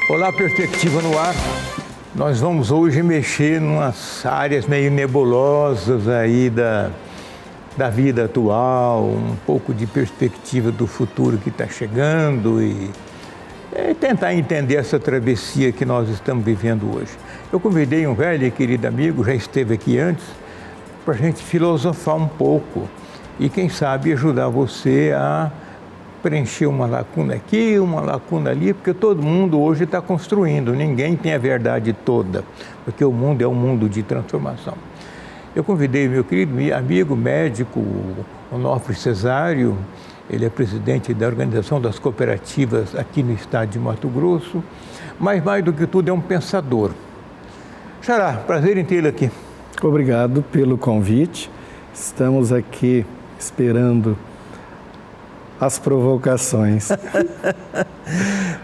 Olá, Perspectiva no Ar. Nós vamos hoje mexer em umas áreas meio nebulosas aí da vida atual, um pouco de perspectiva do futuro que está chegando e tentar entender essa travessia que nós estamos vivendo hoje. Eu convidei um velho e querido amigo, já esteve aqui antes, para a gente filosofar um pouco e, quem sabe, ajudar você a preencher uma lacuna aqui, uma lacuna ali, porque todo mundo hoje está construindo, ninguém tem a verdade toda, porque o mundo é um mundo de transformação. Eu convidei meu querido amigo médico, Onofre Cesário, ele é presidente da Organização das Cooperativas aqui no estado de Mato Grosso, mas mais do que tudo é um pensador. Xará, prazer em tê-lo aqui. Obrigado pelo convite, estamos aqui esperando as provocações.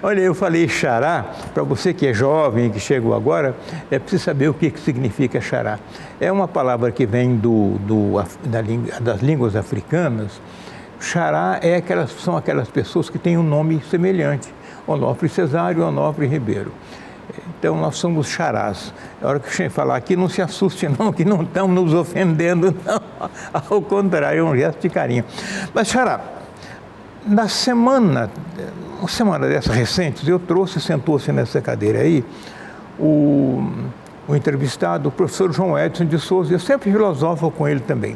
Olha, eu falei xará, para você que é jovem, que chegou agora, é preciso saber o que significa xará. É uma palavra que vem das línguas africanas. Xará são aquelas pessoas que têm um nome semelhante, Onofre Cesário e Onofre Ribeiro. Então, nós somos xarás. A hora que a gente falar aqui, não se assuste não, que não estamos nos ofendendo, não. Ao contrário, é um gesto de carinho. Mas, xará, uma semana dessa recente, eu trouxe, sentou-se nessa cadeira aí, o entrevistado, o professor João Edson de Souza. Eu sempre filosofo com ele também.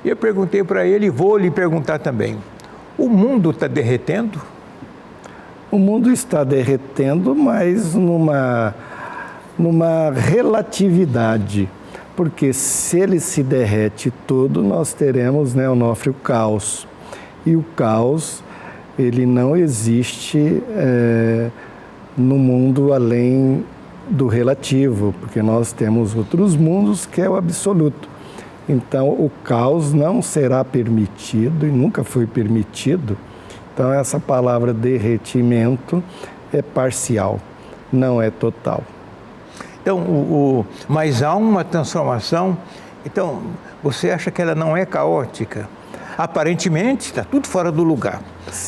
E eu perguntei para ele, e vou lhe perguntar também, o mundo está derretendo? O mundo está derretendo, mas numa relatividade, porque se ele se derrete todo, nós teremos, né, Onofre, o caos. E o caos, ele não existe no mundo além do relativo, porque nós temos outros mundos que é o absoluto. Então, o caos não será permitido e nunca foi permitido. Então, essa palavra derretimento é parcial, não é total. Então, mas há uma transformação. Então, você acha que ela não é caótica? Aparentemente, está tudo fora do lugar.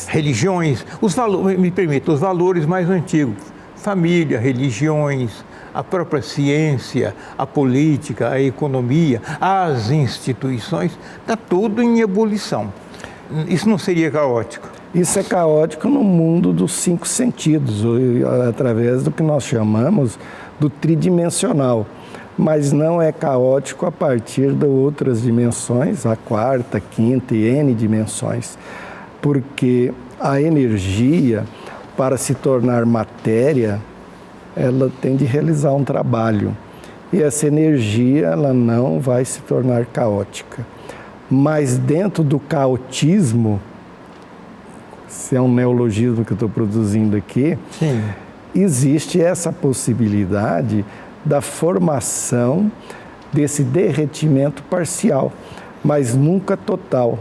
Religiões, os valores mais antigos, família, religiões, a própria ciência, a política, a economia, as instituições, está tudo em ebulição. Isso não seria caótico? Isso é caótico no mundo dos 5 sentidos, através do que nós chamamos do tridimensional. Mas não é caótico a partir de outras dimensões, a 4ª, 5ª e N dimensões. Porque a energia, para se tornar matéria, ela tem de realizar um trabalho. E essa energia, ela não vai se tornar caótica. Mas dentro do caotismo, se é um neologismo que eu estou produzindo aqui, sim, existe essa possibilidade da formação desse derretimento parcial, mas nunca total,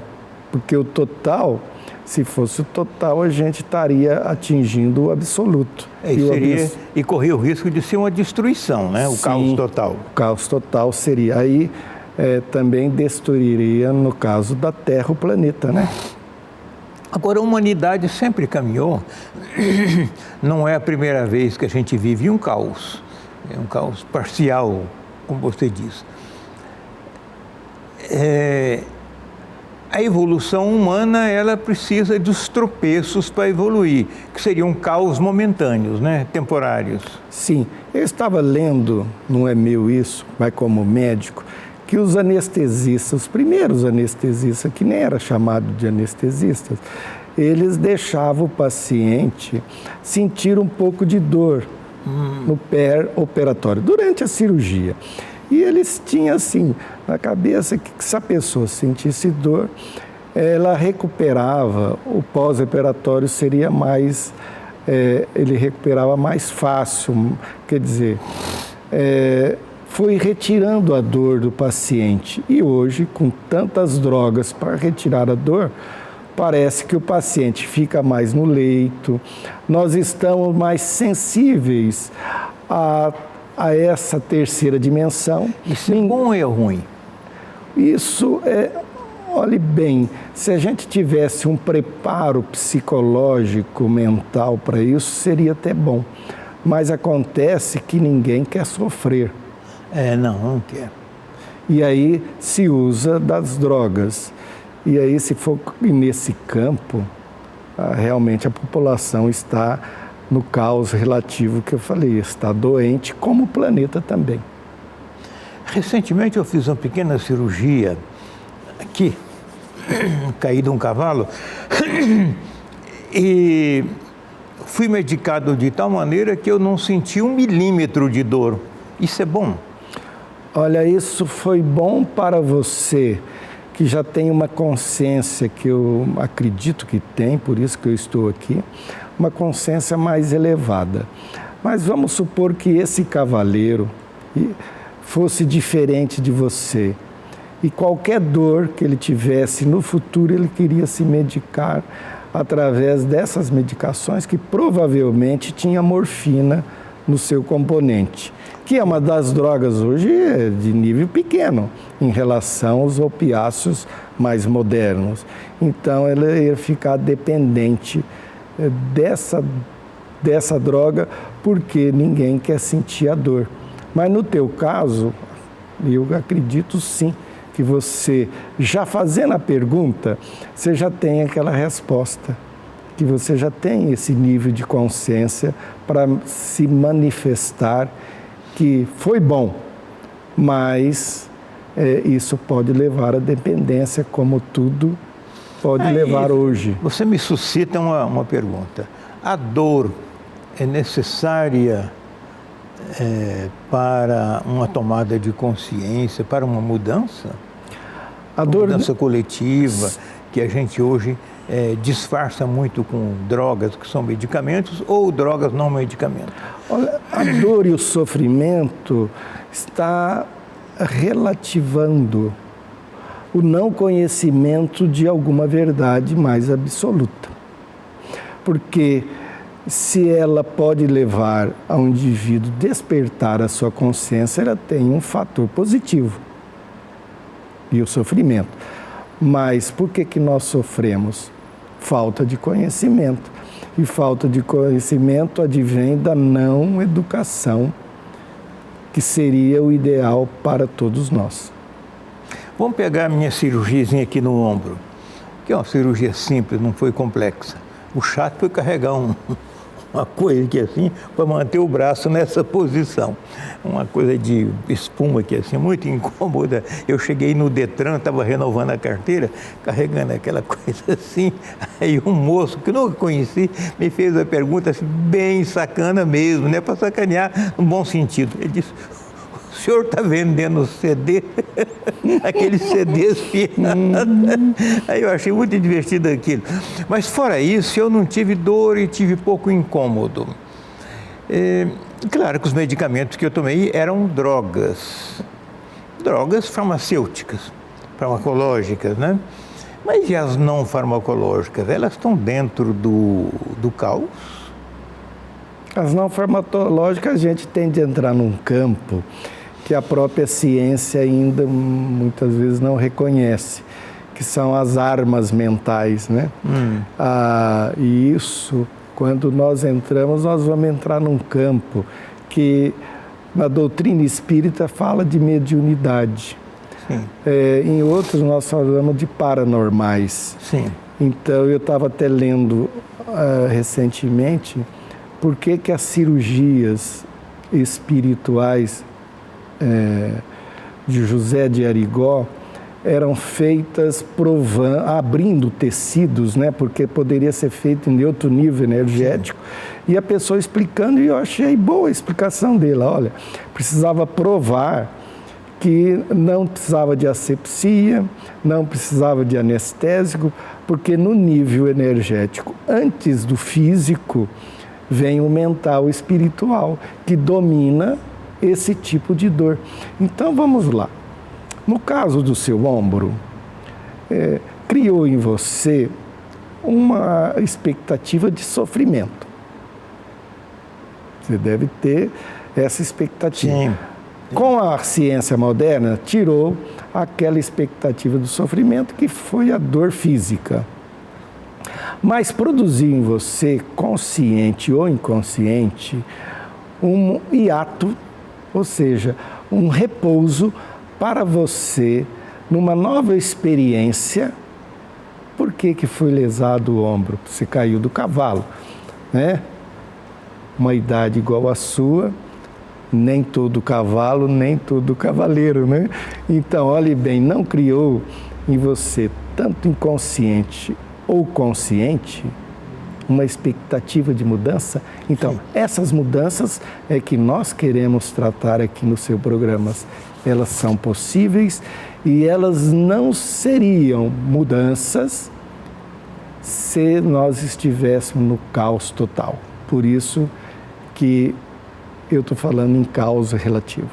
porque o total, se fosse o total, a gente estaria atingindo o absoluto. E corria o risco de ser uma destruição, né? O caos total. O caos total seria. Aí também destruiria, no caso da Terra, o planeta, né? Agora, a humanidade sempre caminhou, não é a primeira vez que a gente vive um caos. É um caos parcial, como você diz. A evolução humana, ela precisa dos tropeços para evoluir, que seriam caos momentâneos, né? Temporários. Sim, eu estava lendo, não é meu isso, mas como médico, que os anestesistas, os primeiros anestesistas, que nem era chamado de anestesistas, eles deixavam o paciente sentir um pouco de dor no pré-operatório, durante a cirurgia. E eles tinham assim, na cabeça, que se a pessoa sentisse dor, ela recuperava, o pós-operatório seria mais, ele recuperava mais fácil, quer dizer, foi retirando a dor do paciente. E hoje, com tantas drogas para retirar a dor, parece que o paciente fica mais no leito, nós estamos mais sensíveis a essa terceira dimensão. Isso é bom ou é ruim? Isso olhe bem, se a gente tivesse um preparo psicológico, mental para isso, seria até bom. Mas acontece que ninguém quer sofrer. Não quer. E aí se usa das drogas. E aí, se for nesse campo, realmente a população está no caos relativo que eu falei, está doente, como o planeta também. Recentemente eu fiz uma pequena cirurgia aqui, caí de um cavalo, e fui medicado de tal maneira que eu não senti 1 milímetro de dor. Isso é bom? Olha, isso foi bom para você, que já tem uma consciência, que eu acredito que tem, por isso que eu estou aqui, uma consciência mais elevada. Mas vamos supor que esse cavaleiro fosse diferente de você, e qualquer dor que ele tivesse no futuro, ele queria se medicar através dessas medicações, que provavelmente tinha morfina no seu componente, que é uma das drogas hoje de nível pequeno em relação aos opiáceos mais modernos. Então, ela ia ficar dependente dessa droga, porque ninguém quer sentir a dor. Mas no teu caso, eu acredito sim, que você, já fazendo a pergunta, você já tem aquela resposta, que você já tem esse nível de consciência para se manifestar que foi bom, mas isso pode levar à dependência, como tudo pode levar hoje. Você me suscita uma pergunta. A dor é necessária para uma tomada de consciência, para uma mudança? A mudança coletiva, que a gente hoje disfarça muito com drogas que são medicamentos ou drogas não medicamentos. Olha, a dor e o sofrimento está relativando o não conhecimento de alguma verdade mais absoluta. Porque se ela pode levar a um indivíduo despertar a sua consciência, ela tem um fator positivo, e o sofrimento. Mas por que nós sofremos? Falta de conhecimento. E falta de conhecimento advém da não educação, que seria o ideal para todos nós. Vamos pegar a minha cirurgiazinha aqui no ombro, que é uma cirurgia simples, não foi complexa. O chato foi carregar uma coisa aqui assim, para manter o braço nessa posição. Uma coisa de espuma aqui assim, muito incômoda. Eu cheguei no Detran, estava renovando a carteira, carregando aquela coisa assim. Aí um moço, que eu nunca conheci, me fez uma pergunta assim, bem sacana mesmo, né, para sacanear, no bom sentido. Ele disse: o senhor está vendendo CD? Aqueles CDs piados. Aí eu achei muito divertido aquilo. Mas fora isso, eu não tive dor e tive pouco incômodo. Claro que os medicamentos que eu tomei eram drogas farmacêuticas, farmacológicas, né? Mas e as não farmacológicas? Elas estão dentro do caos? As não farmacológicas, a gente tem de entrar num campo que a própria ciência ainda muitas vezes não reconhece, que são as armas mentais, né? E isso, quando nós entramos, nós vamos entrar num campo que na doutrina espírita fala de mediunidade. Em outros nós falamos de paranormais. Sim. Então eu estava até lendo recentemente por que as cirurgias espirituais de José de Arigó eram feitas abrindo tecidos, né? Porque poderia ser feito em outro nível energético. Sim. E a pessoa explicando, e eu achei boa a explicação dele. Olha, precisava provar que não precisava de asepsia, não precisava de anestésico, porque no nível energético, antes do físico, vem o mental espiritual, que domina esse tipo de dor. Então vamos lá. No caso do seu ombro, criou em você uma expectativa de sofrimento. Você deve ter essa expectativa. Sim. Com a ciência moderna, tirou aquela expectativa do sofrimento, que foi a dor física. Mas produziu em você, consciente ou inconsciente, um hiato, ou seja, um repouso para você numa nova experiência. Por que foi lesado o ombro? Você caiu do cavalo, né? Uma idade igual à sua, nem todo cavalo, nem todo cavaleiro, né? Então, olhe bem, não criou em você, tanto inconsciente ou consciente, uma expectativa de mudança? Então, sim, essas mudanças é que nós queremos tratar aqui no seu programa. Elas são possíveis e elas não seriam mudanças se nós estivéssemos no caos total. Por isso que eu estou falando em caos relativo.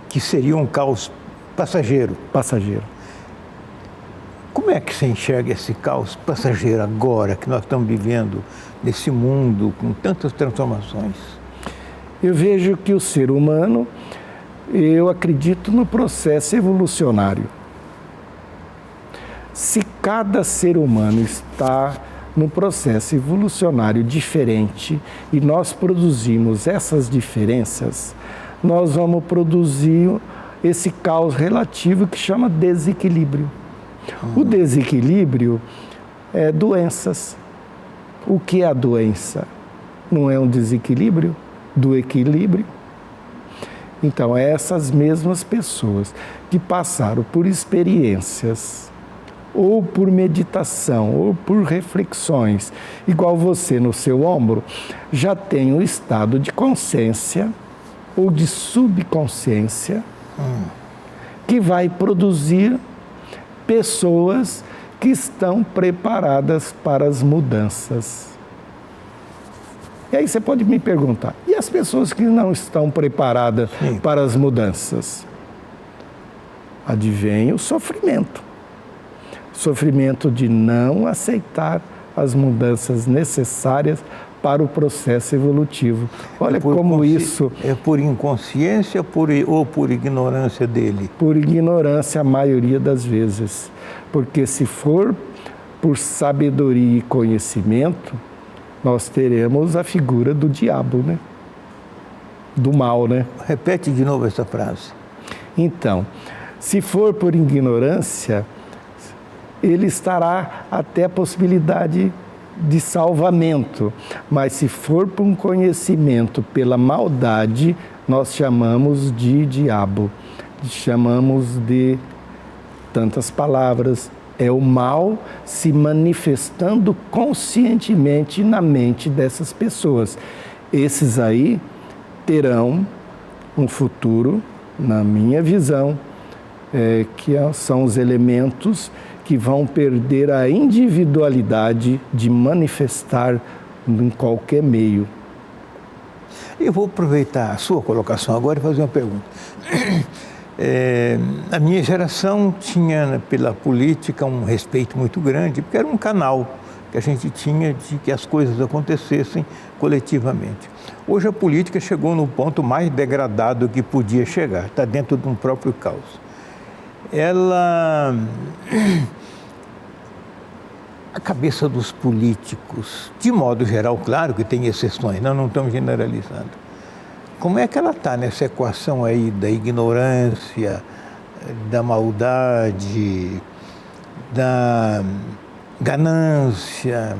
Que seria um caos passageiro. Passageiro. Como é que você enxerga esse caos passageiro agora que nós estamos vivendo nesse mundo com tantas transformações? Eu vejo que o ser humano, eu acredito no processo evolucionário. Se cada ser humano está num processo evolucionário diferente e nós produzimos essas diferenças, nós vamos produzir esse caos relativo que chama desequilíbrio. O desequilíbrio é doenças. O que é a doença? Não é um desequilíbrio do equilíbrio? Então, essas mesmas pessoas que passaram por experiências, ou por meditação, ou por reflexões, igual você no seu ombro, já tem um estado de consciência ou de subconsciência que vai produzir pessoas que estão preparadas para as mudanças. E aí você pode me perguntar, e as pessoas que não estão preparadas para as mudanças? Advém o sofrimento. Sofrimento de não aceitar as mudanças necessárias para o processo evolutivo. Olha como isso... É por inconsciência ou por ignorância dele? Por ignorância, a maioria das vezes. Porque se for por sabedoria e conhecimento, nós teremos a figura do diabo, né? Do mal, né? Repete de novo essa frase. Então, se for por ignorância, ele estará até a possibilidade de salvamento. Mas se for por um conhecimento pela maldade, nós chamamos de diabo. Chamamos de tantas palavras. É o mal se manifestando conscientemente na mente dessas pessoas. Esses aí terão um futuro, na minha visão, que são os elementos que vão perder a individualidade de manifestar em qualquer meio. Eu vou aproveitar a sua colocação agora e fazer uma pergunta. A minha geração tinha pela política um respeito muito grande, porque era um canal que a gente tinha de que as coisas acontecessem coletivamente. Hoje a política chegou no ponto mais degradado que podia chegar, está dentro de um próprio caos. A cabeça dos políticos, de modo geral, claro que tem exceções, nós não estamos generalizando. Como é que ela está nessa equação aí da ignorância, da maldade, da ganância,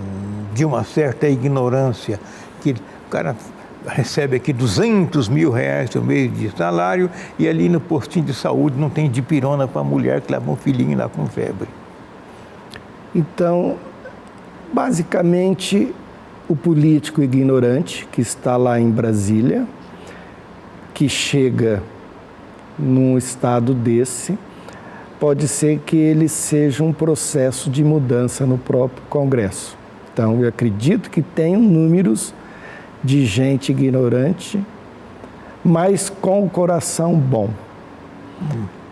de uma certa ignorância, que o cara recebe aqui R$200 mil no mês de salário e ali no postinho de saúde não tem dipirona para a mulher que leva um filhinho lá com febre. Então, basicamente, o político ignorante que está lá em Brasília, que chega num estado desse, pode ser que ele seja um processo de mudança no próprio Congresso. Então, eu acredito que tenham números de gente ignorante, mas com o coração bom.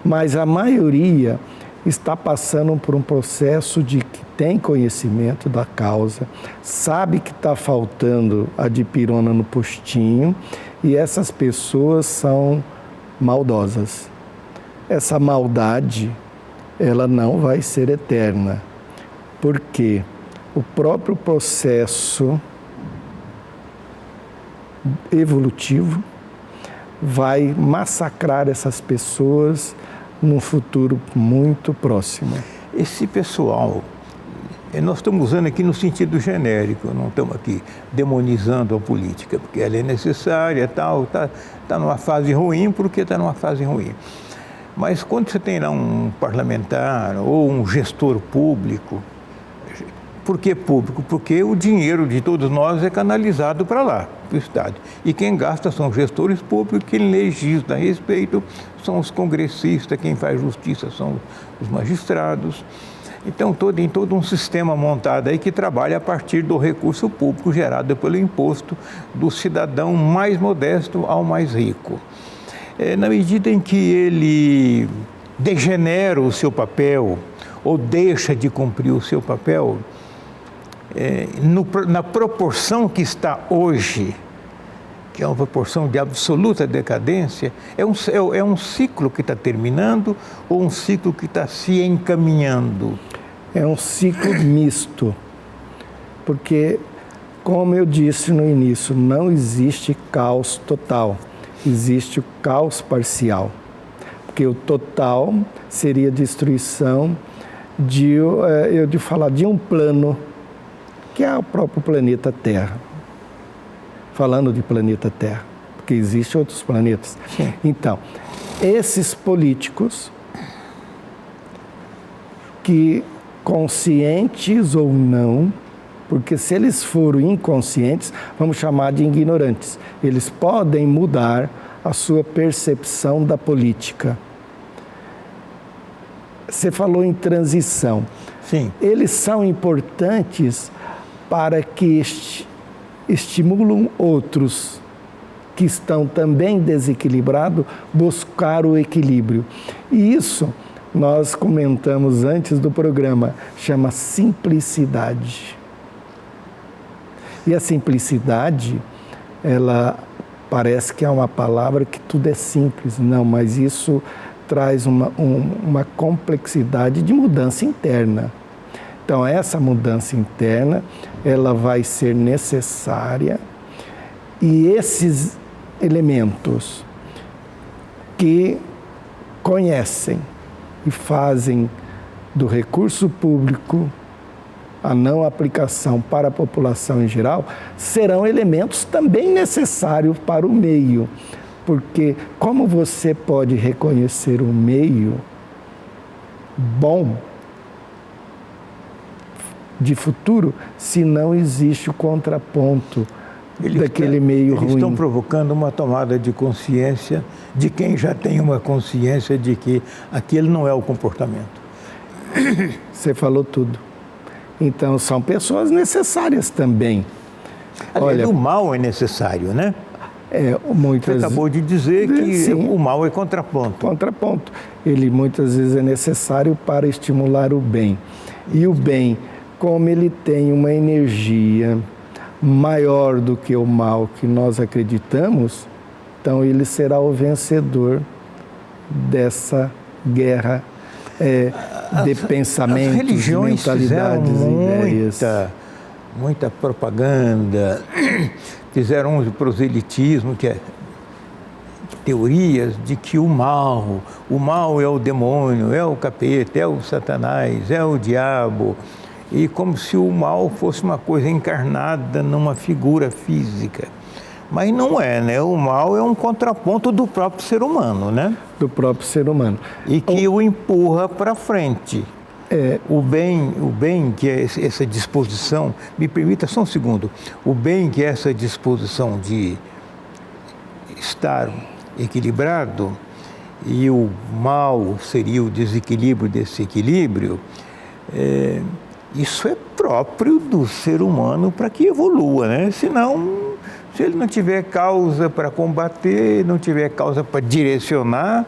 Mas a maioria está passando por um processo de que tem conhecimento da causa, sabe que está faltando a dipirona no postinho e essas pessoas são maldosas. Essa maldade, ela não vai ser eterna, porque o próprio processo evolutivo, vai massacrar essas pessoas num futuro muito próximo. Esse pessoal, nós estamos usando aqui no sentido genérico, não estamos aqui demonizando a política, porque ela é necessária, está numa fase ruim porque está numa fase ruim. Mas quando você tem lá um parlamentar ou um gestor público, por que público? Porque o dinheiro de todos nós é canalizado para lá, para o Estado. E quem gasta são os gestores públicos, quem legisla a respeito são os congressistas, quem faz justiça são os magistrados. Então, tem todo um sistema montado aí que trabalha a partir do recurso público gerado pelo imposto do cidadão mais modesto ao mais rico. Na medida em que ele degenera o seu papel ou deixa de cumprir o seu papel, na proporção que está hoje, que é uma proporção de absoluta decadência, é um ciclo que está terminando ou um ciclo que está se encaminhando? É um ciclo misto, porque, como eu disse no início, não existe caos total, existe o caos parcial, porque o total seria a destruição de um plano, que é o próprio planeta Terra. Falando de planeta Terra, porque existem outros planetas. Sim. Então, esses políticos que, conscientes ou não, porque se eles forem inconscientes, vamos chamar de ignorantes, eles podem mudar a sua percepção da política. Você falou em transição. Sim. Eles são importantes para que estimulam outros que estão também desequilibrados buscar o equilíbrio. E isso nós comentamos antes do programa, chama simplicidade. E a simplicidade, ela parece que é uma palavra que tudo é simples. Não, mas isso traz uma complexidade de mudança interna. Então, essa mudança interna, ela vai ser necessária, e esses elementos que conhecem e fazem do recurso público a não aplicação para a população em geral, serão elementos também necessários para o meio, porque como você pode reconhecer o meio bom de futuro, se não existe o contraponto daquele meio ruim. Eles estão provocando uma tomada de consciência de quem já tem uma consciência de que aquele não é o comportamento. Você falou tudo. Então, são pessoas necessárias também. Olha, o mal é necessário, né? Muitas... Você acabou de dizer que sim, o mal é contraponto. Contraponto. Ele muitas vezes é necessário para estimular o bem. E o bem, como ele tem uma energia maior do que o mal que nós acreditamos, então ele será o vencedor dessa guerra de pensamentos, religiões mentalidades e ideias. Muita propaganda, fizeram um proselitismo, que é teorias de que o mal é o demônio, é o capeta, é o satanás, é o diabo, e como se o mal fosse uma coisa encarnada numa figura física. Mas não é, né? O mal é um contraponto do próprio ser humano, né? Do próprio ser humano. E que o empurra para frente. O bem que é essa disposição, me permita só um segundo, o bem que é essa disposição de estar equilibrado, e o mal seria o desequilíbrio desse equilíbrio, isso é próprio do ser humano para que evolua, né? Senão, se ele não tiver causa para combater, não tiver causa para direcionar,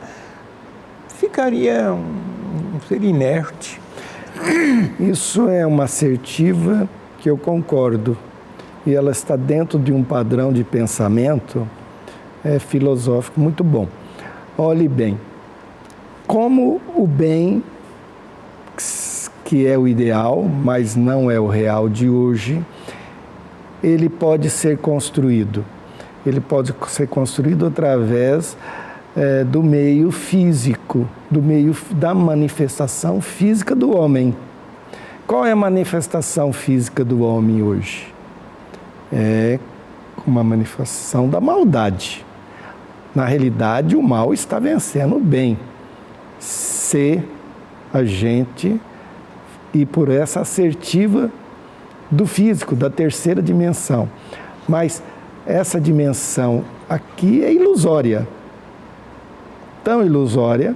ficaria um ser inerte. Isso é uma assertiva que eu concordo, e ela está dentro de um padrão de pensamento filosófico muito bom. Olhe bem, como o bem, que é o ideal, mas não é o real de hoje, ele pode ser construído. ele pode ser construído através do meio físico, do meio da manifestação física do homem. Qual é a manifestação física do homem hoje? É uma manifestação da maldade. Na realidade, o mal está vencendo o bem. Se a gente ir por essa assertiva do físico, da terceira dimensão. Mas essa dimensão aqui é ilusória. Tão ilusória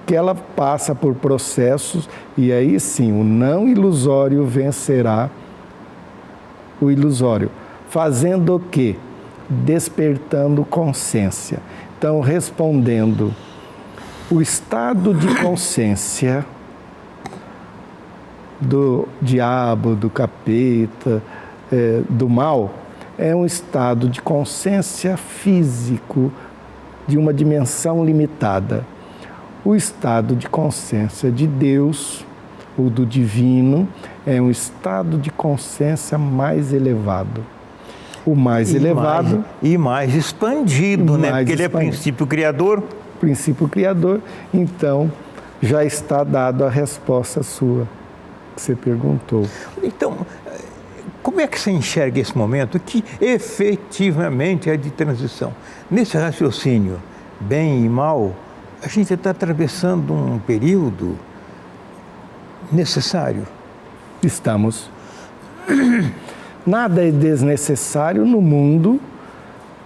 que ela passa por processos e aí sim o não ilusório vencerá o ilusório. Fazendo o quê? Despertando consciência. Então, respondendo, o estado de consciência do diabo, do capeta, do mal, é um estado de consciência físico de uma dimensão limitada. O estado de consciência de Deus, ou do divino, é um estado de consciência mais elevado. O mais elevado... E mais expandido, né? Porque ele é princípio criador. Princípio criador. Então, já está dado a resposta sua, que você perguntou. Então, como é que você enxerga esse momento que efetivamente é de transição? Nesse raciocínio, bem e mal, a gente está atravessando um período necessário. Estamos. Nada é desnecessário no mundo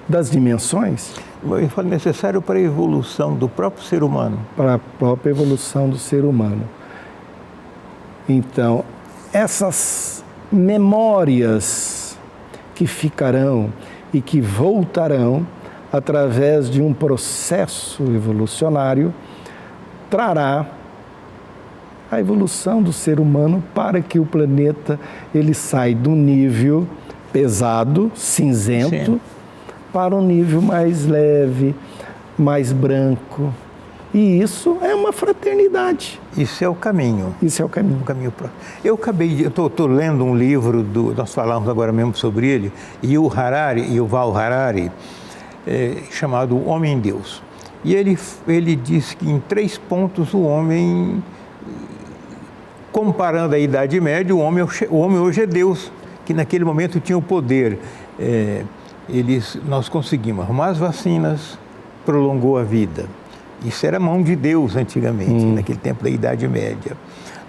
das dimensões. Eu falo necessário para a evolução do próprio ser humano. Para a própria evolução do ser humano. Então, essas memórias que ficarão e que voltarão através de um processo evolucionário, trará a evolução do ser humano para que o planeta ele saia do nível pesado, cinzento, sim, para um nível mais leve, mais branco. E isso é uma fraternidade. Isso é o caminho. Isso é o caminho. O caminho próximo. Eu estou lendo um livro, nós falamos agora mesmo sobre ele, Yuval Harari, chamado O Homem Deus. E ele diz que em 3 pontos o homem, comparando a Idade Média, o homem hoje é Deus, que naquele momento tinha o poder. Nós conseguimos arrumar as vacinas, prolongou a vida. Isso era mão de Deus antigamente, naquele tempo da Idade Média.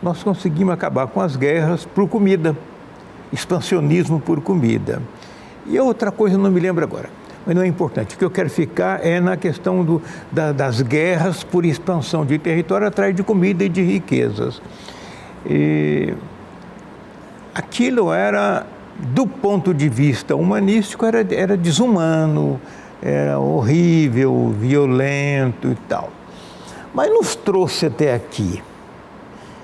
Nós conseguimos acabar com as guerras por comida, expansionismo por comida. E outra coisa, eu não me lembro agora, mas não é importante. O que eu quero ficar é na questão das guerras por expansão de território atrás de comida e de riquezas. E aquilo era, do ponto de vista humanístico, era desumano, era horrível, violento e tal. Mas nos trouxe até aqui.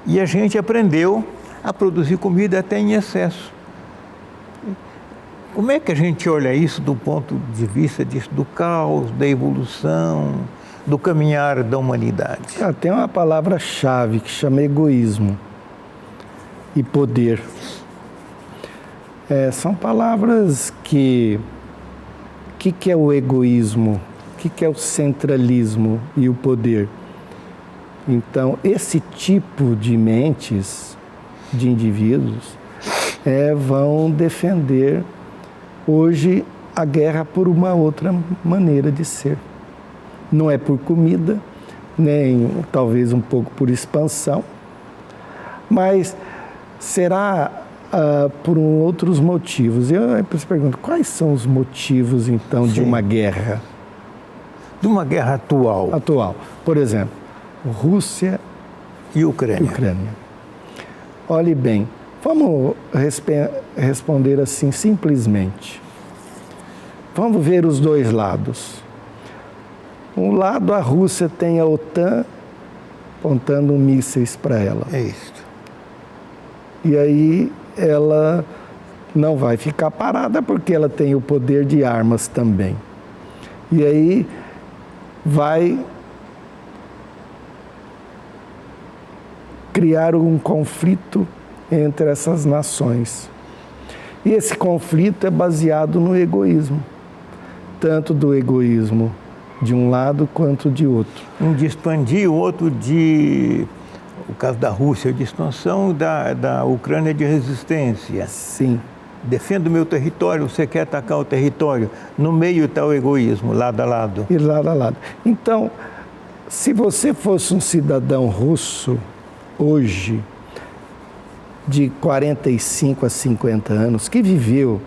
E a gente aprendeu a produzir comida até em excesso. Como é que a gente olha isso do ponto de vista do caos, da evolução, do caminhar da humanidade? Tem uma palavra-chave que chama egoísmo e poder. São palavras que é o egoísmo, o que é o centralismo e o poder. Então, esse tipo de mentes, de indivíduos, vão defender hoje a guerra por uma outra maneira de ser. Não é por comida, nem talvez um pouco por expansão, mas será por outros motivos. Eu se pergunto, quais são os motivos, então, de uma guerra? De uma guerra atual. Atual. Por exemplo, Rússia e Ucrânia. Olhe bem, vamos responder assim simplesmente. Vamos ver os dois lados. Um lado, a Rússia tem a OTAN apontando mísseis para ela. É isso. E aí ela não vai ficar parada porque ela tem o poder de armas também. E aí vai criar um conflito entre essas nações. E esse conflito é baseado no egoísmo. tanto do egoísmo de um lado quanto de outro. Um de expandir, o outro o caso da Rússia de expansão, da Ucrânia de resistência. Sim. Defendo o meu território, você quer atacar o território. No meio está o egoísmo, lado a lado. E lado a lado. Então, se você fosse um cidadão russo hoje, de 45 a 50 anos, que viveu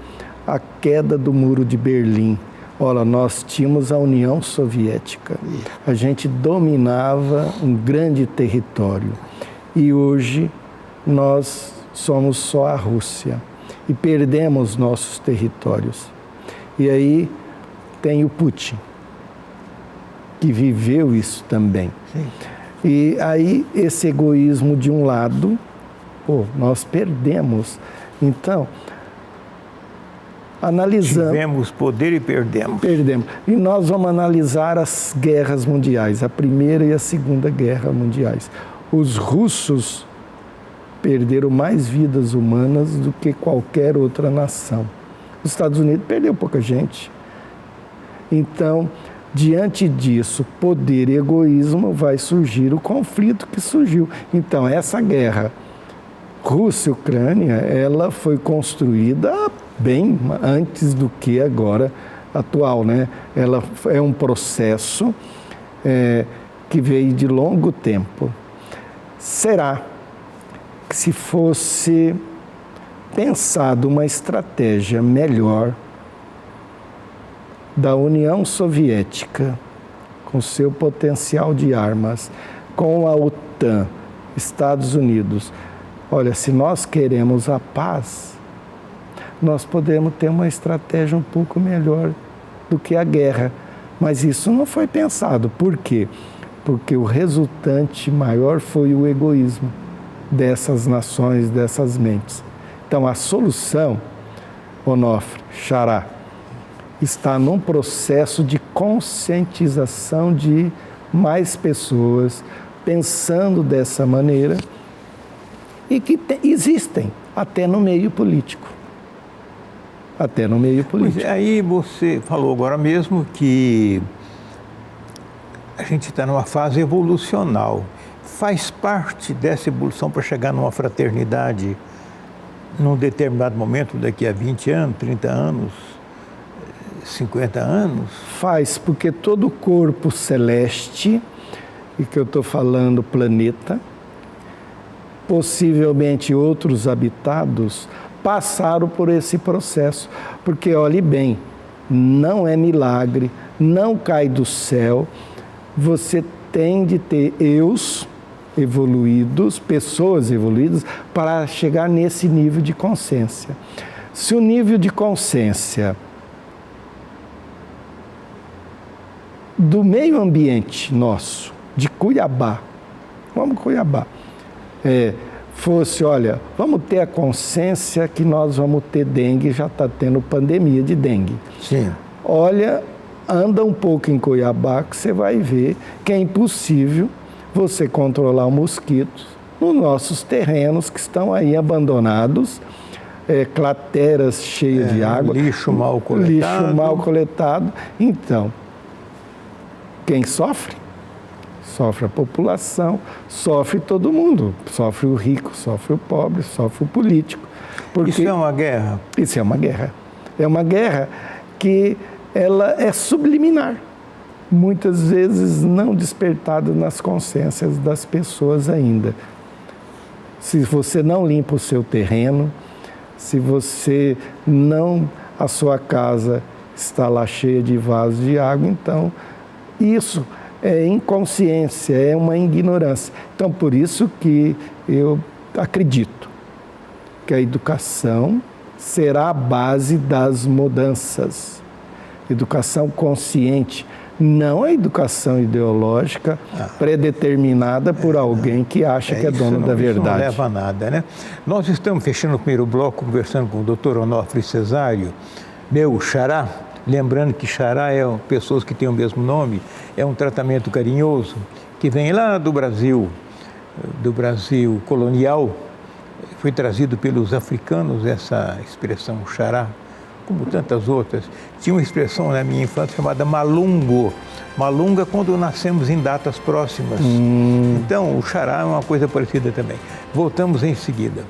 a queda do Muro de Berlim. Olha, nós tínhamos a União Soviética. A gente dominava um grande território. E hoje nós somos só a Rússia. E perdemos nossos territórios. E aí tem o Putin, que viveu isso também. Sim. E aí esse egoísmo de um lado, nós perdemos. Então, analisando... Tivemos poder e perdemos. Perdemos. E nós vamos analisar as guerras mundiais, a Primeira e a Segunda Guerra Mundiais. Os russos perderam mais vidas humanas do que qualquer outra nação. Os Estados Unidos perdeu pouca gente. Então, diante disso, poder e egoísmo, vai surgir o conflito que surgiu. Então, essa guerra Rússia e Ucrânia, ela foi construída bem antes do que agora atual, né? Ela é um processo que veio de longo tempo. Será que se fosse pensado uma estratégia melhor da União Soviética, com seu potencial de armas, com a OTAN, Estados Unidos, olha, se nós queremos a paz, nós podemos ter uma estratégia um pouco melhor do que a guerra. Mas isso não foi pensado. Por quê? Porque o resultante maior foi o egoísmo dessas nações, dessas mentes. Então, a solução, Onofre, Xará, está num processo de conscientização de mais pessoas pensando dessa maneira e que existem até no meio político. Até no meio político. Pois é, aí você falou agora mesmo que a gente está numa fase evolucional. Faz parte dessa evolução para chegar numa fraternidade num determinado momento, daqui a 20 anos, 30 anos, 50 anos? Faz, porque todo corpo celeste, e que eu estou falando planeta, possivelmente outros habitados, passaram por esse processo. Porque, olhe bem, não é milagre, não cai do céu, você tem de ter eus evoluídos, pessoas evoluídas, para chegar nesse nível de consciência. Se o nível de consciência do meio ambiente nosso, de Cuiabá, vamos Cuiabá, fosse, olha, vamos ter a consciência que nós vamos ter dengue, já está tendo pandemia de dengue. Sim. Olha, anda um pouco em Cuiabá que você vai ver que é impossível você controlar o mosquito nos nossos terrenos que estão aí abandonados, crateras cheias de água. Lixo mal coletado. Lixo mal coletado. Então, quem sofre? Sofre a população, sofre todo mundo. Sofre o rico, sofre o pobre, sofre o político. Porque isso é uma guerra? Isso é uma guerra. É uma guerra que ela é subliminar. Muitas vezes não despertada nas consciências das pessoas ainda. Se você não limpa o seu terreno, se você não, a sua casa está lá cheia de vasos de água, então isso é inconsciência, é uma ignorância. Então, por isso que eu acredito que a educação será a base das mudanças. Educação consciente, não a educação ideológica predeterminada por alguém que acha que é dono da verdade. Isso não leva a nada, né? Nós estamos fechando o primeiro bloco conversando com o Dr. Onofre Cesário, meu xará. Lembrando que xará é pessoas que têm o mesmo nome, é um tratamento carinhoso que vem lá do Brasil colonial. Foi trazido pelos africanos essa expressão xará, como tantas outras. Tinha uma expressão na minha infância chamada malungo. Malunga quando nascemos em datas próximas. Então, o xará é uma coisa parecida também. Voltamos em seguida.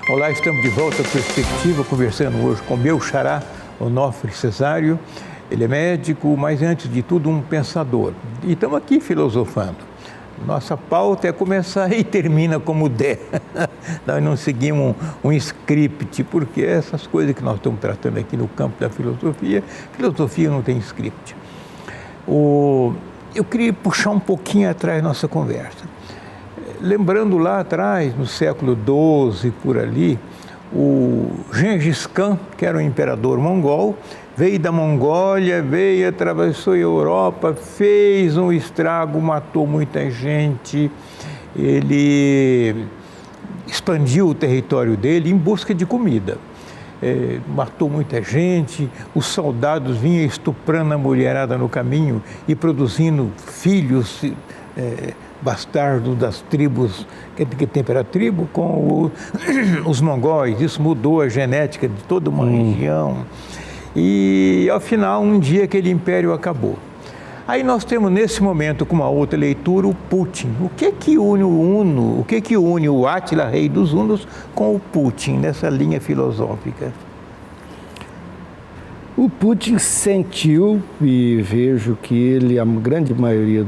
Olá, estamos de volta à Perspectiva, conversando hoje com meu xará, Onofre Cesário. Ele é médico, mas antes de tudo um pensador. E estamos aqui filosofando. Nossa pauta é começar e termina como der. Nós não seguimos um script, porque essas coisas que nós estamos tratando aqui no campo da filosofia não tem script. Eu queria puxar um pouquinho atrás nossa conversa. Lembrando lá atrás, no século XII, por ali, o Gengis Khan, que era um imperador mongol, veio da Mongólia, atravessou a Europa, fez um estrago, matou muita gente. Ele expandiu o território dele em busca de comida. Matou muita gente, os soldados vinham estuprando a mulherada no caminho e produzindo filhos bastardos das tribos, que tempo era tribo, com os mongóis. Isso mudou a genética de toda uma região. E, ao final, um dia aquele império acabou. Aí nós temos, nesse momento, com uma outra leitura, o Putin. O que une o Uno, o que une o Átila, rei dos Hunos, com o Putin, nessa linha filosófica? O Putin sentiu, e vejo que ele, a grande maioria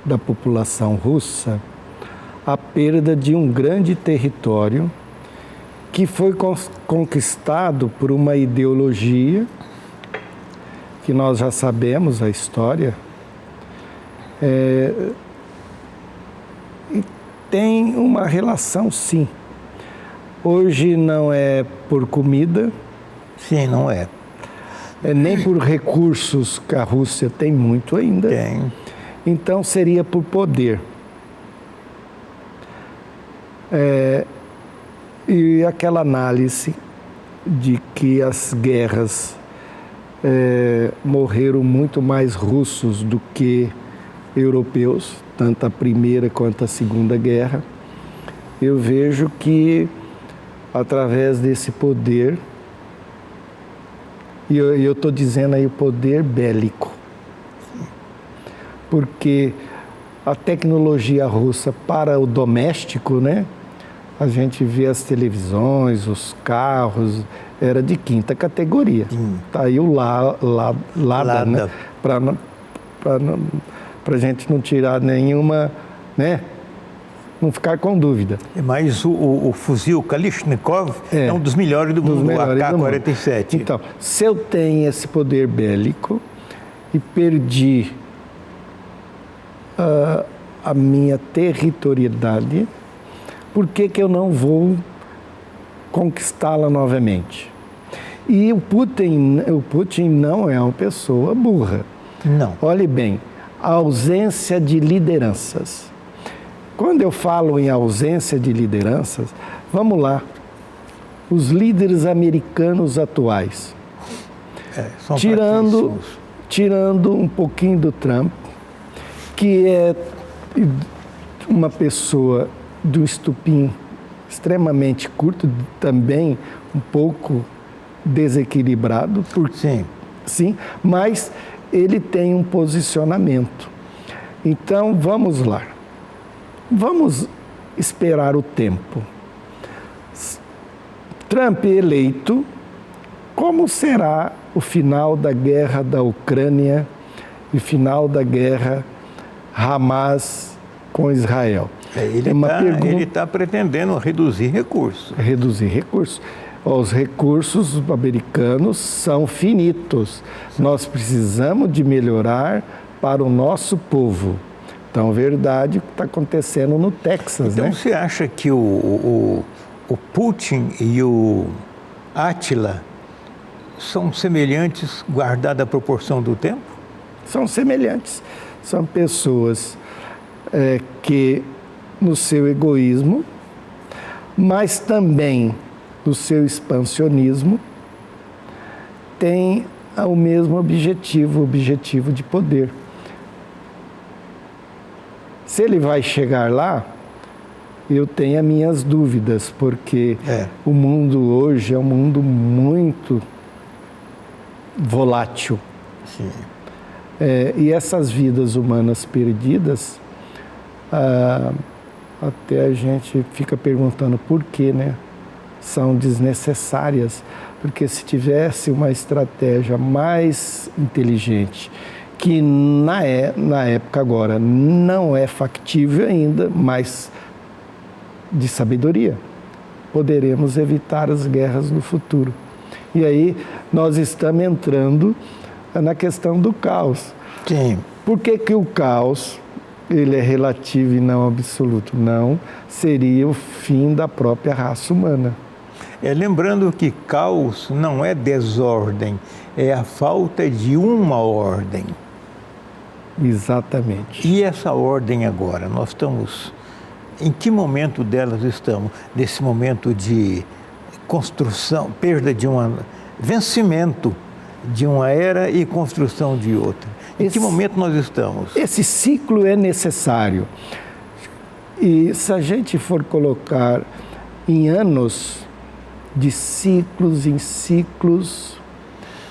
da população russa, a perda de um grande território que foi conquistado por uma ideologia que nós já sabemos a história, e tem uma relação, sim. Hoje não é por comida. Sim, não é. Nem por recursos, que a Rússia tem muito ainda. Tem. Então seria por poder. E aquela análise de que as guerras morreram muito mais russos do que europeus, tanto a Primeira quanto a Segunda Guerra, eu vejo que através desse poder, e eu estou dizendo aí o poder bélico, porque a tecnologia russa para o doméstico, né? A gente vê as televisões, os carros, era de quinta categoria. Tá aí o Lada, né? Para a gente não tirar nenhuma, né? Não ficar com dúvida. Mas o fuzil Kalashnikov é um dos melhores do mundo, o AK-47. Então, se eu tenho esse poder bélico e perdi a minha territorialidade, por que eu não vou conquistá-la novamente? E o Putin não é uma pessoa burra. Não. Olhe bem, a ausência de lideranças. Quando eu falo em ausência de lideranças, vamos lá, os líderes americanos atuais, são tirando um pouquinho do Trump, que é uma pessoa do estupim extremamente curto, também um pouco desequilibrado, sim, mas ele tem um posicionamento. Então, vamos lá. Vamos esperar o tempo. Trump eleito, como será o final da guerra da Ucrânia e final da guerra Hamas com Israel? Ele está pretendendo reduzir recursos. Os recursos americanos são finitos. Nós precisamos de melhorar para o nosso povo. Então, verdade, o que está acontecendo no Texas, então, né? Você acha que o Putin e o Átila são semelhantes, guardada a proporção do tempo? São semelhantes. São pessoas que, no seu egoísmo, mas também no seu expansionismo, têm o mesmo objetivo de poder. Se ele vai chegar lá, eu tenho as minhas dúvidas, porque o mundo hoje é um mundo muito volátil. Sim. E essas vidas humanas perdidas, até a gente fica perguntando por quê, né? São desnecessárias, porque se tivesse uma estratégia mais inteligente, que na época agora não é factível ainda, mas de sabedoria, poderemos evitar as guerras no futuro. E aí nós estamos entrando na questão do caos. Sim. Por que o caos, ele é relativo e não absoluto? Não, seria o fim da própria raça humana. Lembrando que caos não é desordem, é a falta de uma ordem. Exatamente. E essa ordem agora, nós estamos... Em que momento delas estamos? Nesse momento de construção, perda de vencimento de uma era e construção de outra. Em que momento nós estamos? Esse ciclo é necessário. E se a gente for colocar em anos, de ciclos em ciclos,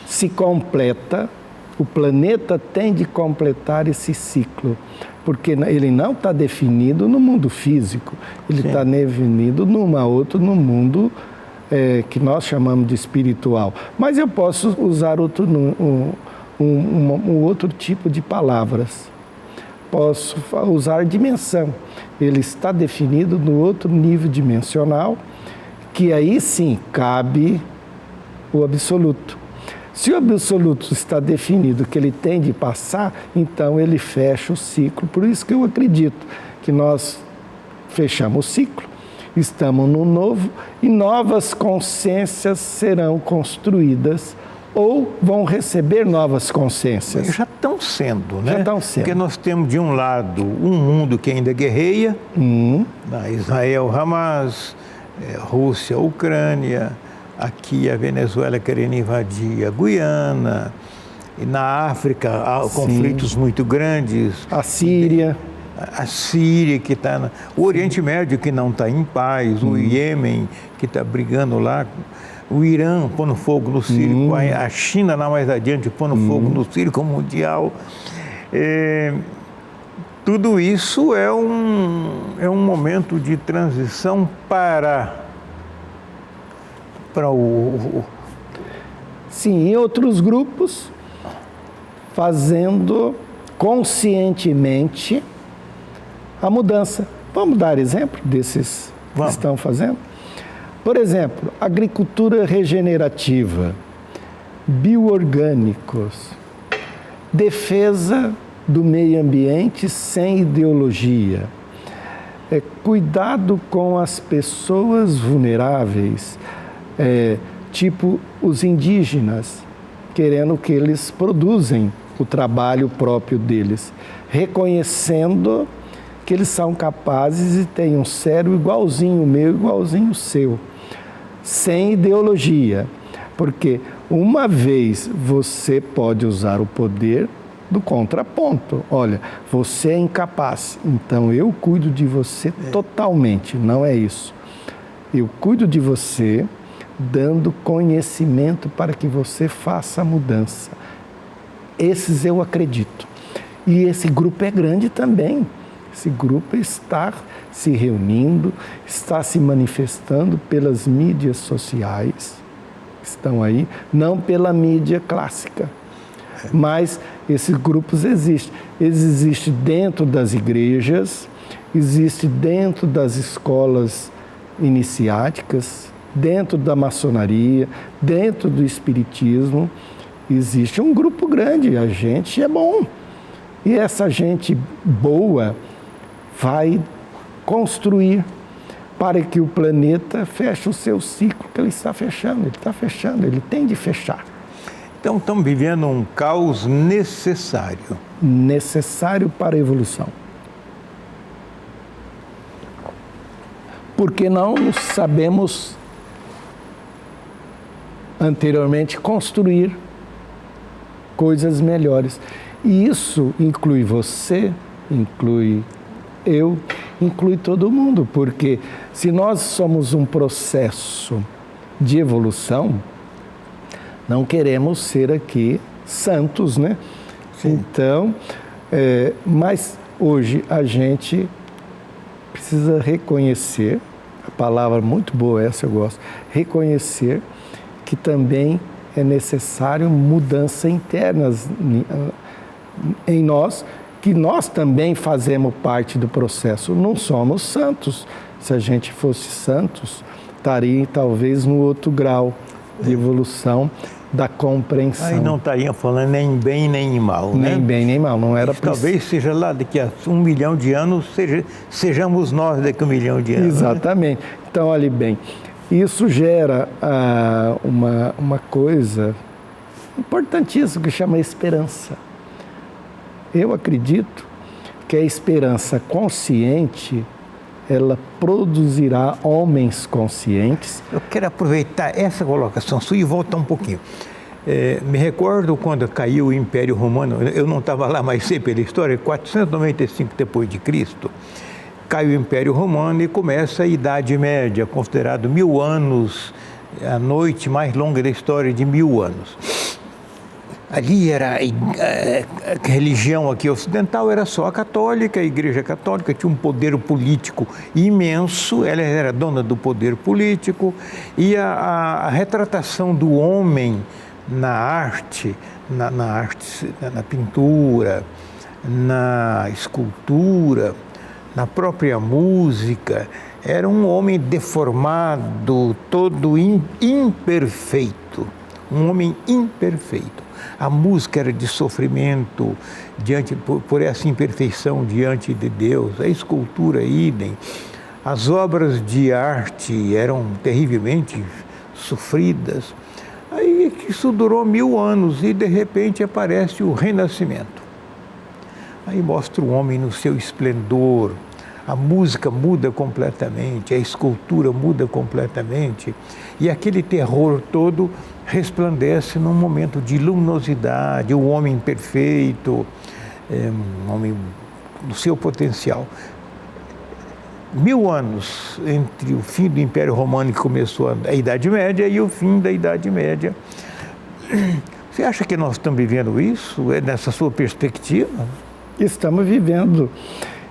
se completa, o planeta tem de completar esse ciclo, porque ele não está definido no mundo físico, ele está definido no mundo que nós chamamos de espiritual. Mas eu posso usar um outro tipo de palavras. Posso usar dimensão. Ele está definido no outro nível dimensional, que aí sim cabe o absoluto. Se o absoluto está definido que ele tem de passar, então ele fecha o ciclo. Por isso que eu acredito que nós fechamos o ciclo, estamos no novo e novas consciências serão construídas ou vão receber novas consciências. Já estão sendo, né? Já estão sendo. Porque nós temos de um lado um mundo que ainda guerreia, Israel, Hamas, Rússia, Ucrânia, aqui a Venezuela querendo invadir a Guiana, e na África há conflitos muito grandes. A Síria. A Síria que está... O Oriente Médio que não está em paz, o Iêmen que está brigando lá, o Irã pondo fogo no Sírio, a China lá mais adiante pondo fogo no Sírio mundial. Tudo isso é um momento de transição para Sim, e outros grupos fazendo conscientemente a mudança. Vamos dar exemplo desses que estão fazendo? Por exemplo, agricultura regenerativa, bioorgânicos, defesa do meio ambiente sem ideologia, cuidado com as pessoas vulneráveis, tipo os indígenas, querendo que eles produzem o trabalho próprio deles, reconhecendo que eles são capazes e têm um cérebro igualzinho o meu, igualzinho o seu, sem ideologia, porque uma vez você pode usar o poder do contraponto. Olha, você é incapaz, então eu cuido de você totalmente. Não é isso. Eu cuido de você dando conhecimento para que você faça a mudança. Esses eu acredito. E esse grupo é grande também. Esse grupo está se reunindo, está se manifestando pelas mídias sociais, estão aí, não pela mídia clássica. Mas esses grupos existem. Eles existem dentro das igrejas, existem dentro das escolas iniciáticas, dentro da maçonaria, dentro do espiritismo. Existe um grupo grande, a gente é bom. E essa gente boa vai construir para que o planeta feche o seu ciclo que ele está fechando. Ele tem de fechar. Então, estamos vivendo um caos necessário. Necessário para a evolução. Porque não sabemos anteriormente construir coisas melhores. E isso inclui você, inclui eu, inclui todo mundo, porque se nós somos um processo de evolução, não queremos ser aqui santos, né? Sim. Então, mas hoje a gente precisa reconhecer, a palavra muito boa essa eu gosto, reconhecer que também é necessário mudança internas em nós, que nós também fazemos parte do processo. Não somos santos. Se a gente fosse santos, estaria talvez no outro grau de evolução da compreensão. Aí não estariam falando nem bem nem mal, né? Nem bem nem mal, não era possível. Talvez seja lá daqui a 1 milhão de anos, sejamos nós daqui a 1 milhão de anos. Exatamente. Né? Então, olhe bem, isso gera uma coisa importantíssima que chama esperança. Eu acredito que a esperança consciente, ela produzirá homens conscientes. Eu quero aproveitar essa colocação sua e voltar um pouquinho. Me recordo quando caiu o Império Romano, eu não estava lá, mas sei pela história, 495 depois de Cristo, cai o Império Romano e começa a Idade Média, considerado 1000 anos, a noite mais longa da história de 1000 anos. Ali era a religião aqui ocidental, era só a católica, a Igreja Católica tinha um poder político imenso, ela era dona do poder político, e a retratação do homem na arte, na pintura, na escultura, na própria música, era um homem deformado, todo imperfeito, um homem imperfeito. A música era de sofrimento por essa imperfeição diante de Deus, a escultura idem. As obras de arte eram terrivelmente sofridas. Aí isso durou 1000 anos e de repente aparece o Renascimento. Aí mostra o homem no seu esplendor, a música muda completamente, a escultura muda completamente e aquele terror todo resplandece num momento de luminosidade, o homem perfeito, um homem do seu potencial. 1000 anos entre o fim do Império Romano, que começou a Idade Média, e o fim da Idade Média. Você acha que nós estamos vivendo isso, nessa sua perspectiva? Estamos vivendo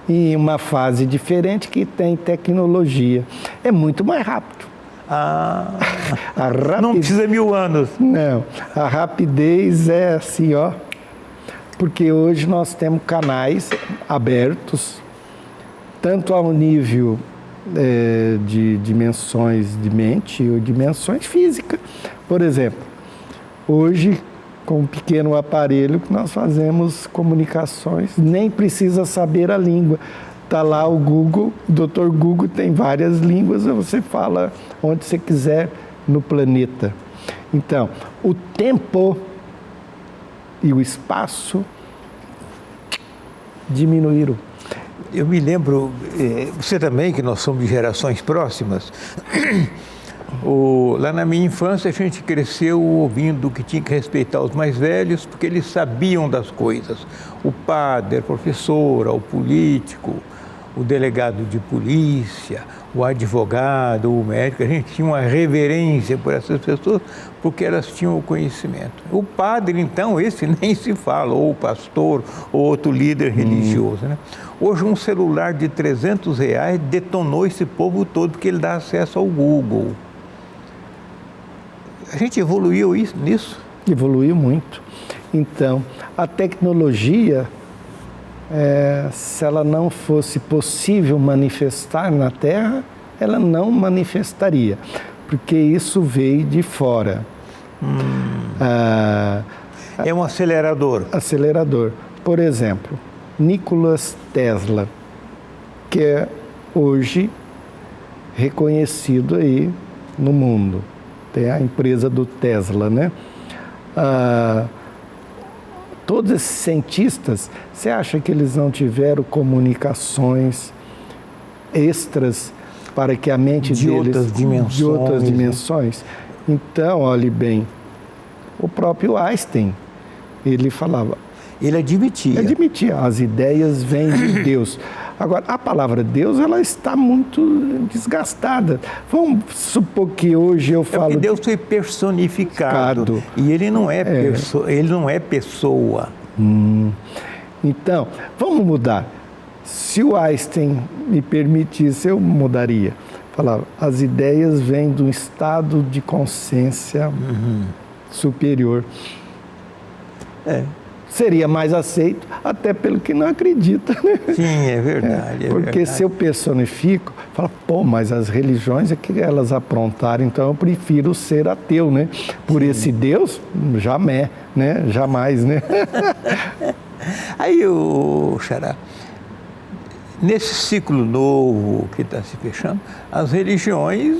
em uma fase diferente que tem tecnologia. É muito mais rápido. Não precisa 1000 anos. Não, a rapidez é assim, ó. Porque hoje nós temos canais abertos, tanto ao nível de dimensões de mente ou dimensões físicas. Por exemplo, hoje, com um pequeno aparelho que nós fazemos comunicações, nem precisa saber a língua. Está lá o Google, o Dr. Google tem várias línguas, você fala onde você quiser no planeta. Então, o tempo e o espaço diminuíram. Eu me lembro, você também, que nós somos de gerações próximas, lá na minha infância a gente cresceu ouvindo que tinha que respeitar os mais velhos porque eles sabiam das coisas. O padre, a professora, o político, o delegado de polícia, o advogado, o médico, a gente tinha uma reverência por essas pessoas porque elas tinham o conhecimento. O padre, então, esse nem se fala, ou o pastor, ou outro líder religioso, né? Hoje um celular de R$300 detonou esse povo todo porque ele dá acesso ao Google. A gente evoluiu nisso? Evoluiu muito. Então, a tecnologia, se ela não fosse possível manifestar na Terra, ela não manifestaria, porque isso veio de fora. É um acelerador. Acelerador. Por exemplo, Nikola Tesla, que é hoje reconhecido aí no mundo. Tem a empresa do Tesla, né? Todos esses cientistas, você acha que eles não tiveram comunicações extras para que a mente deles... De outras dimensões. Então, olhe bem, o próprio Einstein, ele falava... Ele admitia. Admitia, as ideias vêm de Deus. Agora, a palavra de Deus, ela está muito desgastada. Vamos supor que hoje eu falo... Porque Deus foi personificado e ele não é, ele não é pessoa. Então, vamos mudar. Se o Einstein me permitisse, eu mudaria. Falava, as ideias vêm de um estado de consciência superior. Seria mais aceito, até pelo que não acredita, né? Sim, é verdade. Porque se eu personifico, fala, pô, mas as religiões é que elas aprontaram, então eu prefiro ser ateu, né? Por esse Deus, jamais, né? Jamais, né? Aí, o Xará, nesse ciclo novo que está se fechando, as religiões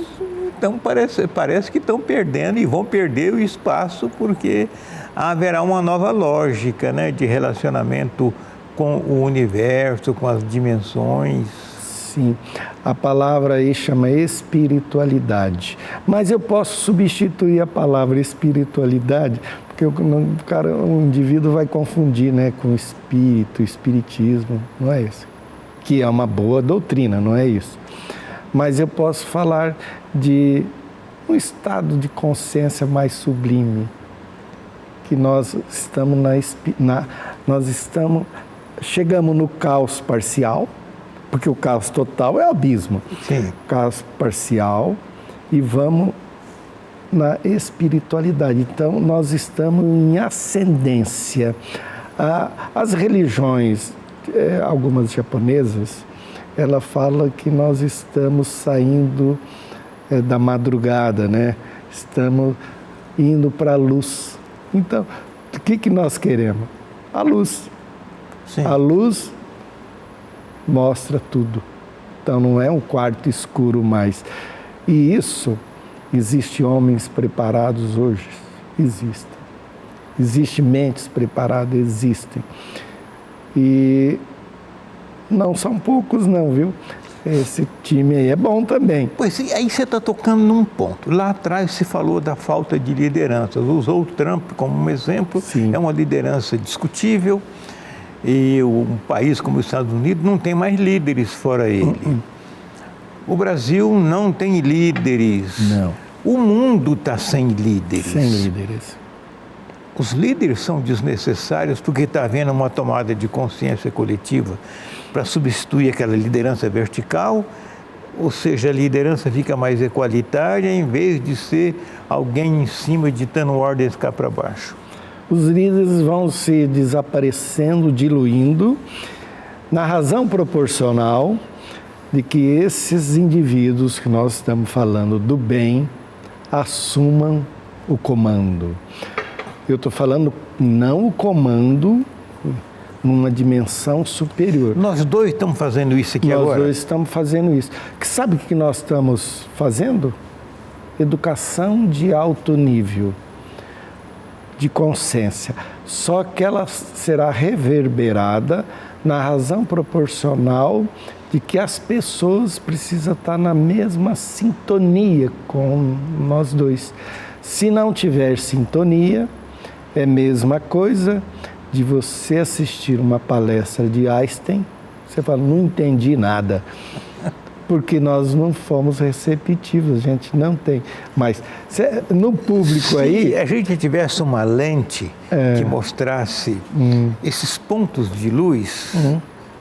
parece que estão perdendo e vão perder o espaço porque haverá uma nova lógica, né, de relacionamento com o universo, com as dimensões. Sim, a palavra aí chama espiritualidade, mas eu posso substituir a palavra espiritualidade, porque o indivíduo vai confundir, né, com espírito, espiritismo, não é isso? Que é uma boa doutrina, não é isso? Mas eu posso falar de um estado de consciência mais sublime, que nós estamos chegamos no caos parcial, porque o caos total é o abismo. Sim. Caos parcial, e vamos na espiritualidade. Então, nós estamos em ascendência. As religiões, algumas japonesas, ela fala que nós estamos saindo da madrugada, né? Estamos indo para a luz. Então, o que nós queremos? A luz. Sim. A luz mostra tudo. Então, não é um quarto escuro mais. E isso, existem homens preparados hoje? Existem. Existem mentes preparadas? Existem. E não são poucos não, viu? Esse time aí é bom também. Pois aí você está tocando num ponto. Lá atrás se falou da falta de liderança. Usou o Trump como um exemplo. Sim. É uma liderança discutível. E um país como os Estados Unidos não tem mais líderes fora ele. O Brasil não tem líderes. Não. O mundo está sem líderes. Sem líderes. Os líderes são desnecessários porque está havendo uma tomada de consciência coletiva para substituir aquela liderança vertical, ou seja, a liderança fica mais equalitária em vez de ser alguém em cima ditando ordens cá para baixo. Os líderes vão se desaparecendo, diluindo, na razão proporcional de que esses indivíduos que nós estamos falando do bem assumam o comando. Eu estou falando não o comando numa dimensão superior. Nós dois estamos fazendo isso aqui agora? Nós dois estamos fazendo isso. Sabe o que nós estamos fazendo? Educação de alto nível, de consciência. Só que ela será reverberada na razão proporcional de que as pessoas precisam estar na mesma sintonia com nós dois. Se não tiver sintonia, é a mesma coisa de você assistir uma palestra de Einstein, você fala, não entendi nada, porque nós não fomos receptivos, a gente não tem. Mas no público aí... Se a gente tivesse uma lente que mostrasse esses pontos de luz,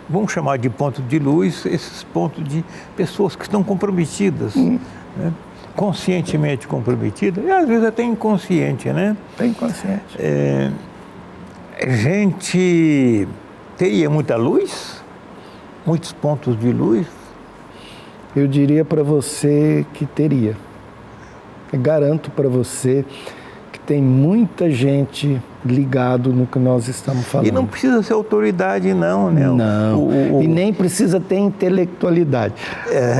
vamos chamar de ponto de luz, esses pontos de pessoas que estão comprometidas, né? Conscientemente comprometidas, e às vezes até inconsciente, né? Bem consciente. A gente teria muita luz? Muitos pontos de luz? Eu diria para você que teria. Eu garanto para você que tem muita gente ligado no que nós estamos falando. E não precisa ser autoridade, não, né? Não, e nem precisa ter intelectualidade.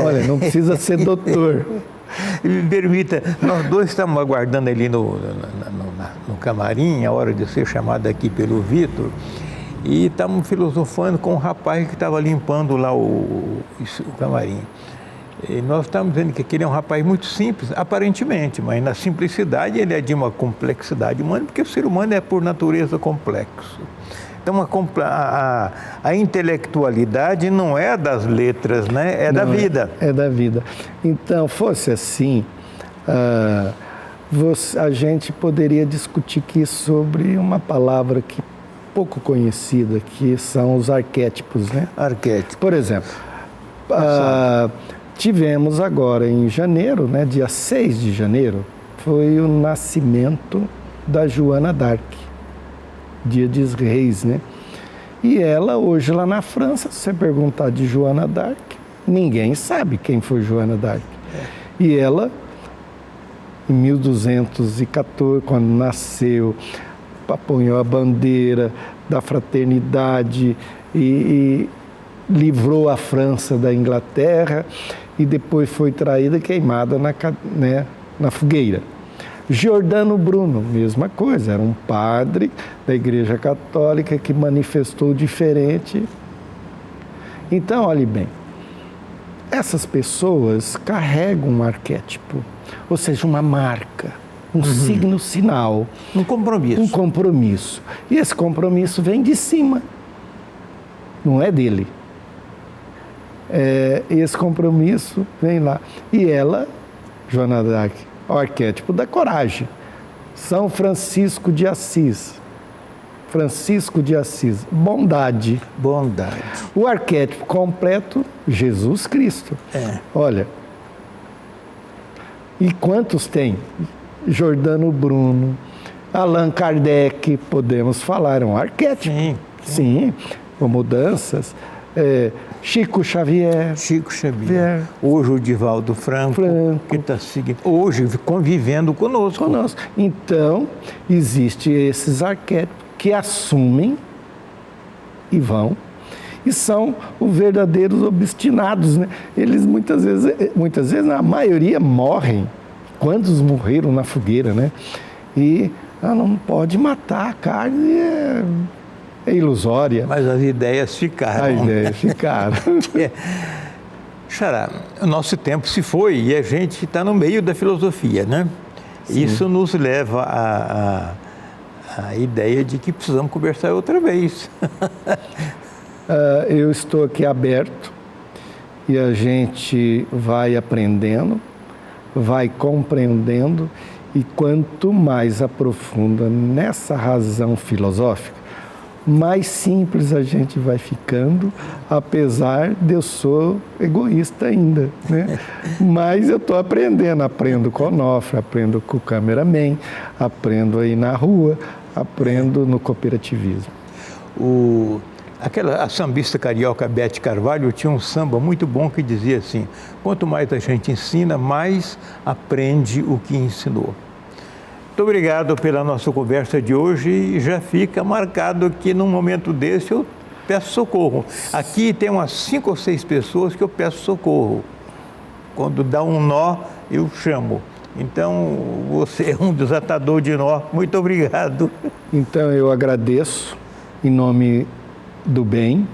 Olha, não precisa ser doutor. Me permita, nós dois estamos aguardando ali no camarim, a hora de ser chamado aqui pelo Vitor, e estamos filosofando com um rapaz que estava limpando lá o camarim. E nós estamos vendo que aquele é um rapaz muito simples, aparentemente, mas na simplicidade ele é de uma complexidade humana, porque o ser humano é por natureza complexo. Então a intelectualidade não é das letras, né? É da vida. É da vida. Então, fosse assim, a gente poderia discutir aqui sobre uma palavra que pouco conhecida, que são os arquétipos, né? Arquétipo. Por exemplo, tivemos agora em janeiro, né, dia 6 de janeiro, foi o nascimento da Joana d'Arc, dia dos reis, né? E ela, hoje lá na França, se você perguntar de Joana d'Arc, ninguém sabe quem foi Joana d'Arc. E ela, em 1214, quando nasceu, apunhou a bandeira da fraternidade e livrou a França da Inglaterra e depois foi traída e queimada na fogueira. Giordano Bruno, mesma coisa, era um padre da Igreja Católica que manifestou diferente. Então, olhe bem, essas pessoas carregam um arquétipo, ou seja, uma marca, um signo sinal. Um compromisso. Um compromisso. E esse compromisso vem de cima, não é dele. Esse compromisso vem lá. E ela, Joana d'Arc, o arquétipo da coragem. São Francisco de Assis. Francisco de Assis, bondade. Bondade. O arquétipo completo, Jesus Cristo. Olha, e quantos tem? Giordano Bruno, Allan Kardec, podemos falar, é um arquétipo. Sim, com mudanças. Chico Xavier. Hoje o Divaldo Franco. Que está seguindo, hoje convivendo conosco. Então, existem esses arquétipos que assumem e vão, e são os verdadeiros obstinados, né? Eles muitas vezes, a maioria morrem. Quantos morreram na fogueira, né? E não pode matar, a carne é ilusória. Mas as ideias ficaram. Xará, o nosso tempo se foi e a gente está no meio da filosofia, né? Sim. Isso nos leva à ideia de que precisamos conversar outra vez. Eu estou aqui aberto e a gente vai aprendendo, vai compreendendo, e quanto mais aprofunda nessa razão filosófica, mais simples a gente vai ficando, apesar de eu sou egoísta ainda, né? Mas eu estou aprendo com o Onofre, aprendo com o cameraman, aprendo aí na rua, aprendo no cooperativismo. A sambista carioca Bete Carvalho tinha um samba muito bom que dizia assim: quanto mais a gente ensina, mais aprende o que ensinou. Muito obrigado pela nossa conversa de hoje, e já fica marcado que num momento desse eu peço socorro. Aqui tem umas 5 ou 6 pessoas que eu peço socorro. Quando dá um nó, eu chamo. Então, você é um desatador de nó. Muito obrigado. Então, eu agradeço, em nome do bem,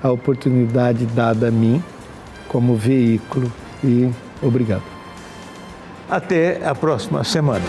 a oportunidade dada a mim como veículo, e obrigado. Até a próxima semana.